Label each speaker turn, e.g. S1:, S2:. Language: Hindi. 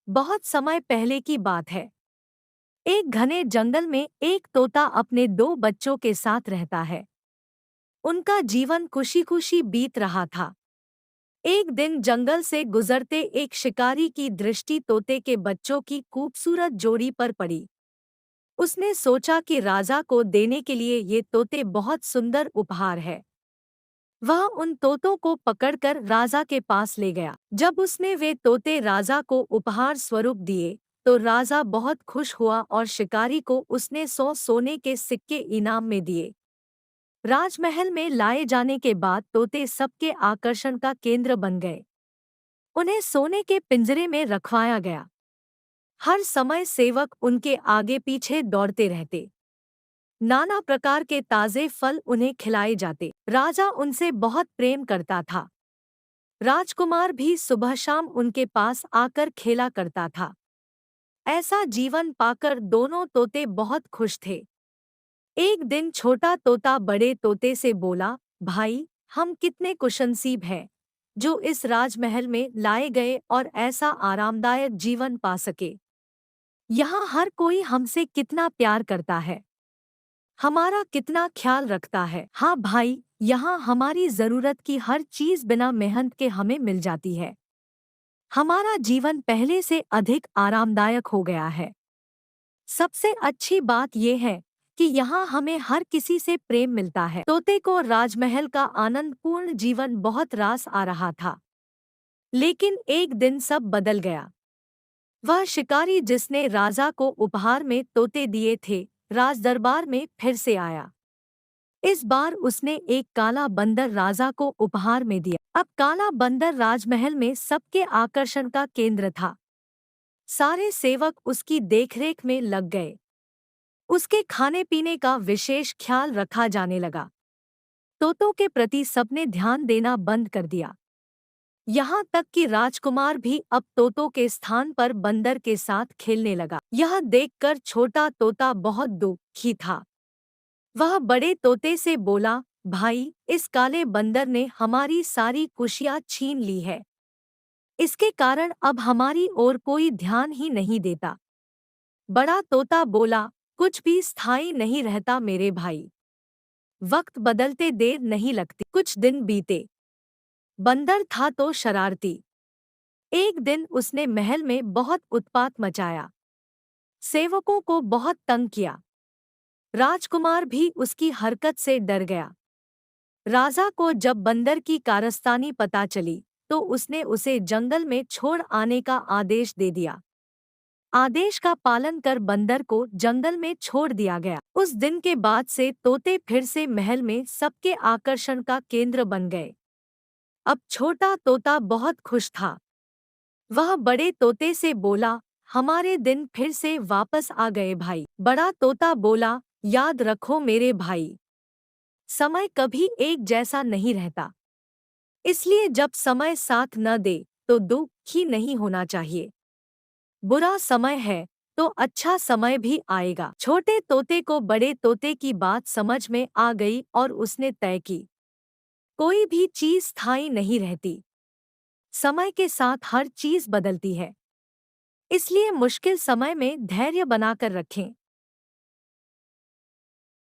S1: बहुत समय पहले की बात है। एक घने जंगल में एक तोता अपने दो बच्चों के साथ रहता है। उनका जीवन खुशी खुशी बीत रहा था। एक दिन जंगल से गुजरते एक शिकारी की दृष्टि तोते के बच्चों की खूबसूरत जोड़ी पर पड़ी। उसने सोचा कि राजा को देने के लिए ये तोते बहुत सुंदर उपहार है। वह उन तोतों को पकड़कर राजा के पास ले गया। जब उसने वे तोते राजा को उपहार स्वरूप दिए, तो राजा बहुत खुश हुआ और शिकारी को उसने 100 सोने के सिक्के इनाम में दिए। राजमहल में लाए जाने के बाद तोते सबके आकर्षण का केंद्र बन गए। उन्हें सोने के पिंजरे में रखवाया गया। हर समय सेवक उनके आगे पीछे दौड़ते रहते। नाना प्रकार के ताजे फल उन्हें खिलाए जाते। राजा उनसे बहुत प्रेम करता था। राजकुमार भी सुबह शाम उनके पास आकर खेला करता था। ऐसा जीवन पाकर दोनों तोते बहुत खुश थे। एक दिन छोटा तोता बड़े तोते से बोला, भाई, हम कितने खुशनसीब हैं जो इस राजमहल में लाए गए और ऐसा आरामदायक जीवन पा सके। यहाँ हर कोई हमसे कितना प्यार करता है, हमारा कितना ख्याल रखता है। हाँ भाई, यहाँ हमारी जरूरत की हर चीज बिना मेहनत के हमें मिल जाती है। हमारा जीवन पहले से अधिक आरामदायक हो गया है। सबसे अच्छी बात यह है कि यहाँ हमें हर किसी से प्रेम मिलता है। तोते को राजमहल का आनंदपूर्ण जीवन बहुत रास आ रहा था। लेकिन एक दिन सब बदल गया। वह शिकारी जिसने राजा को उपहार में तोते दिए थे, राजदरबार में फिर से आया। इस बार उसने एक काला बंदर राजा को उपहार में दिया। अब काला बंदर राजमहल में सबके आकर्षण का केंद्र था। सारे सेवक उसकी देखरेख में लग गए। उसके खाने पीने का विशेष ख्याल रखा जाने लगा। तोतों के प्रति सबने ध्यान देना बंद कर दिया। यहाँ तक कि राजकुमार भी अब तोतों के स्थान पर बंदर के साथ खेलने लगा। यह देखकर छोटा तोता बहुत दुखी था। वह बड़े तोते से बोला, भाई, इस काले बंदर ने हमारी सारी खुशियाँ छीन ली है। इसके कारण अब हमारी ओर कोई ध्यान ही नहीं देता। बड़ा तोता बोला, कुछ भी स्थायी नहीं रहता मेरे भाई। वक्त बदलते देर नहीं लगती। कुछ दिन बीते। बंदर था तो शरारती। एक दिन उसने महल में बहुत उत्पात मचाया। सेवकों को बहुत तंग किया। राजकुमार भी उसकी हरकत से डर गया। राजा को जब बंदर की कारस्तानी पता चली, तो उसने उसे जंगल में छोड़ आने का आदेश दे दिया। आदेश का पालन कर बंदर को जंगल में छोड़ दिया गया। उस दिन के बाद से तोते फिर से महल में सबके आकर्षण का केंद्र बन गए। अब छोटा तोता बहुत खुश था। वह बड़े तोते से बोला, हमारे दिन फिर से वापस आ गए भाई। बड़ा तोता बोला, याद रखो मेरे भाई, समय कभी एक जैसा नहीं रहता। इसलिए जब समय साथ न दे तो दुख ही नहीं होना चाहिए। बुरा समय है तो अच्छा समय भी आएगा। छोटे तोते को बड़े तोते की बात समझ में आ गई और उसने तय की, कोई भी चीज स्थायी नहीं रहती। समय के साथ हर चीज बदलती है। इसलिए मुश्किल समय में धैर्य बनाकर रखें।